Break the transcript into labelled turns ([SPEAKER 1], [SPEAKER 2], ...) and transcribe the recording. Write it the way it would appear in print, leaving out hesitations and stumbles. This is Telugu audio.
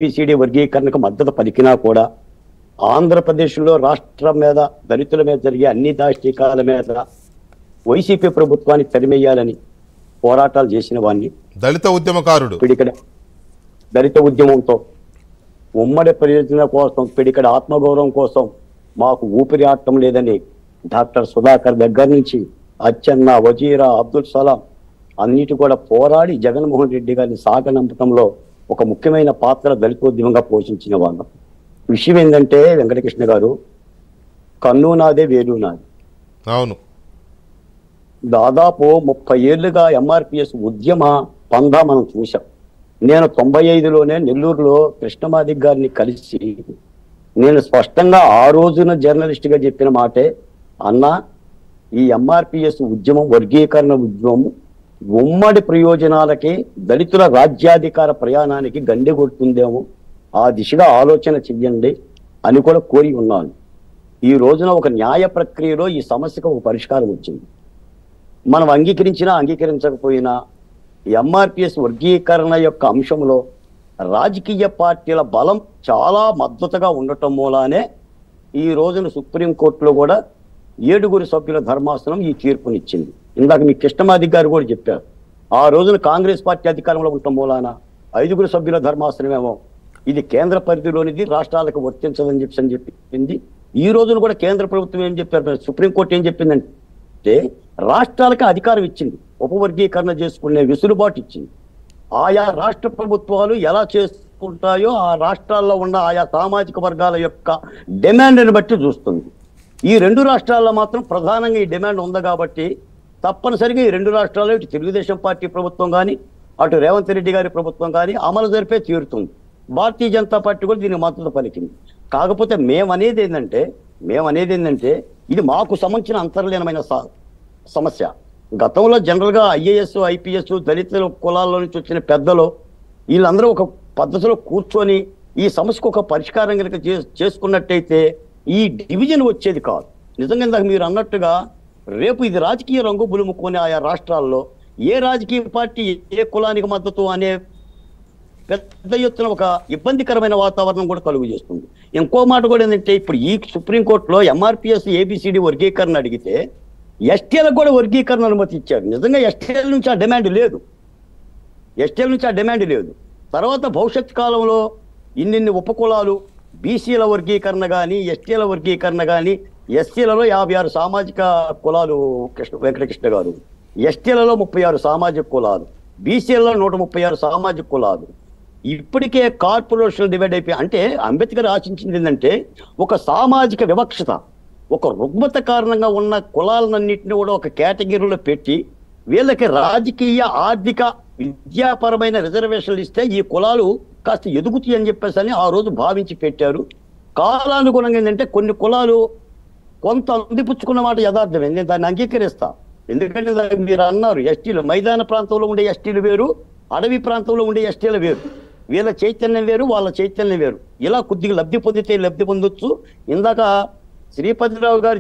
[SPEAKER 1] ఏబిసిడి వర్గీకరణకు మద్దతు పలికినా కూడా ఆంధ్రప్రదేశ్లో రాష్ట్రం మీద దళితుల మీద జరిగే అన్ని దాష్టీకాల మీద వైసీపీ ప్రభుత్వాన్ని తరిమేయాలని పోరాటాలు చేసిన వాడిని,
[SPEAKER 2] దళిత ఉద్యమకారుడు,
[SPEAKER 1] పిడికడ దళిత ఉద్యమంతో ఉమ్మడి ప్రయోజన కోసం, పిడికడ ఆత్మగౌరవం కోసం మాకు ఊపిరి ఆడటం లేదని డాక్టర్ సుధాకర్ దగ్గర నుంచి అచ్చెన్న, వజీరా, అబ్దుల్ సలాం అన్నిటి కూడా పోరాడి జగన్మోహన్ రెడ్డి గారిని సాగనంపటంలో ఒక ముఖ్యమైన పాత్ర దళితోద్యమంగా పోషించిన వాళ్ళు. విషయం ఏంటంటే వెంకటకృష్ణ గారు, కన్ను నాదే వేలు నాది.
[SPEAKER 2] అవును,
[SPEAKER 1] దాదాపు 30 ఏళ్లుగా ఎంఆర్పిఎస్ ఉద్యమ పందా మనం చూసాం. నేను 95లోనే నెల్లూరులో కృష్ణమాదిక్ గారిని కలిసి నేను స్పష్టంగా ఆ రోజున జర్నలిస్ట్ గా చెప్పిన మాటే, అన్నా ఈ ఎంఆర్పిఎస్ ఉద్యమం, వర్గీకరణ ఉద్యమం ఉమ్మడి ప్రయోజనాలకి, దళితుల రాజ్యాధికార ప్రయాణానికి గండి కొడుతుందేమో, ఆ దిశగా ఆలోచన చెయ్యండి అని కూడా కోరి ఉన్నాను. ఈ రోజున ఒక న్యాయ ప్రక్రియలో ఈ సమస్యకు ఒక పరిష్కారం వచ్చింది. మనం అంగీకరించినా అంగీకరించకపోయినా ఎంఆర్పిఎస్ వర్గీకరణ యొక్క అంశంలో రాజకీయ పార్టీల బలం చాలా మద్దతుగా ఉండటం మూలానే ఈ రోజున సుప్రీంకోర్టులో కూడా 7 సభ్యుల ధర్మాసనం ఈ తీర్పునిచ్చింది. ఇందాక మీ కృష్ణమాదిక్ గారు కూడా చెప్పారు, ఆ రోజున కాంగ్రెస్ పార్టీ అధికారంలో ఉండటం మూలాన 5 సభ్యుల ధర్మాసనమేమో ఇది కేంద్ర పరిధిలోనిది, రాష్ట్రాలకు వర్తించదని చెప్పింది. ఈ రోజున కూడా కేంద్ర ప్రభుత్వం ఏం చెప్పారు, సుప్రీంకోర్టు ఏం చెప్పిందంటే రాష్ట్రాలకు అధికారం ఇచ్చింది, ఉపవర్గీకరణ చేసుకునే వెసులుబాటు ఇచ్చింది. ఆయా రాష్ట్ర ప్రభుత్వాలు ఎలా చేసుకుంటాయో ఆ రాష్ట్రాల్లో ఉన్న ఆయా సామాజిక వర్గాల యొక్క డిమాండ్ని బట్టి చూస్తుంది. ఈ 2 రాష్ట్రాల్లో మాత్రం ప్రధానంగా ఈ డిమాండ్ ఉంది కాబట్టి తప్పనిసరిగా ఈ 2 రాష్ట్రాల్లో ఇటు తెలుగుదేశం పార్టీ ప్రభుత్వం కానీ, అటు రేవంత్ రెడ్డి గారి ప్రభుత్వం కానీ అమలు జరిపే తీరుతుంది. భారతీయ జనతా పార్టీ కూడా దీనికి మద్దతు పలికింది. కాకపోతే మేమనేది ఏంటంటే ఇది మాకు సంబంధించిన అంతర్లీనమైన సమస్య. గతంలో జనరల్గా ఐఏఎస్, ఐపీఎస్, దళితుల కులాల్లో నుంచి వచ్చిన పెద్దలు వీళ్ళందరూ ఒక పద్ధతిలో కూర్చొని ఈ సమస్యకు ఒక పరిష్కారం కనుక చేసుకున్నట్టయితే ఈ డివిజన్ వచ్చేది కాదు. నిజంగా ఇందాక మీరు అన్నట్టుగా రేపు ఇది రాజకీయ రంగు బులుముకొని ఆయా రాష్ట్రాల్లో ఏ రాజకీయ పార్టీ ఏ కులానికి మద్దతు అనే పెద్ద ఎత్తున ఒక ఇబ్బందికరమైన వాతావరణం కూడా కలుగు చేస్తుంది. ఇంకో మాట కూడా ఏంటంటే, ఇప్పుడు ఈ సుప్రీంకోర్టులో ఎంఆర్పిఎస్ ఏబిసిడి వర్గీకరణ అడిగితే ఎస్టీలకు కూడా వర్గీకరణ అనుమతి ఇచ్చారు. నిజంగా ఎస్టీల నుంచి ఆ డిమాండ్ లేదు. తర్వాత భవిష్యత్ కాలంలో ఇన్ని ఉపకులాలు, బీసీల వర్గీకరణ కానీ, ఎస్టీల వర్గీకరణ కానీ, ఎస్సీలలో 56 సామాజిక కులాలు వెంకటకృష్ణ గారు, ఎస్టీలలో 36 సామాజిక కులాలు, బీసీలలో 136 సామాజిక కులాలు. ఇప్పటికే కార్పొరేషన్ డివైడ్ అయిపోయి, అంటే అంబేద్కర్ ఆశించింది ఏంటంటే ఒక సామాజిక వివక్షత, ఒక రుగ్మత కారణంగా ఉన్న కులాలన్నింటినీ కూడా ఒక కేటగిరీలో పెట్టి వీళ్ళకి రాజకీయ, ఆర్థిక, విద్యాపరమైన రిజర్వేషన్లు ఇస్తే ఈ కులాలు కాస్త ఎదుగుతాయి అని చెప్పేసి ఆ రోజు భావించి పెట్టారు. కాలానుగుణంగా ఏంటంటే కొన్ని కులాలు కొంత అందిపుచ్చుకున్న మాట యథార్థమే, నేను దాన్ని అంగీకరిస్తా. ఎందుకంటే మీరు అన్నారు ఎస్టీలు, మైదాన ప్రాంతంలో ఉండే ఎస్టీలు వేరు, అడవి ప్రాంతంలో ఉండే ఎస్టీలు వేరు, వీళ్ళ చైతన్యం వేరు, వాళ్ళ చైతన్యం వేరు. ఇలా కొద్దిగా లబ్ధి పొందితే లబ్ధి పొందొచ్చు. ఇందాక శ్రీపతిరావు గారు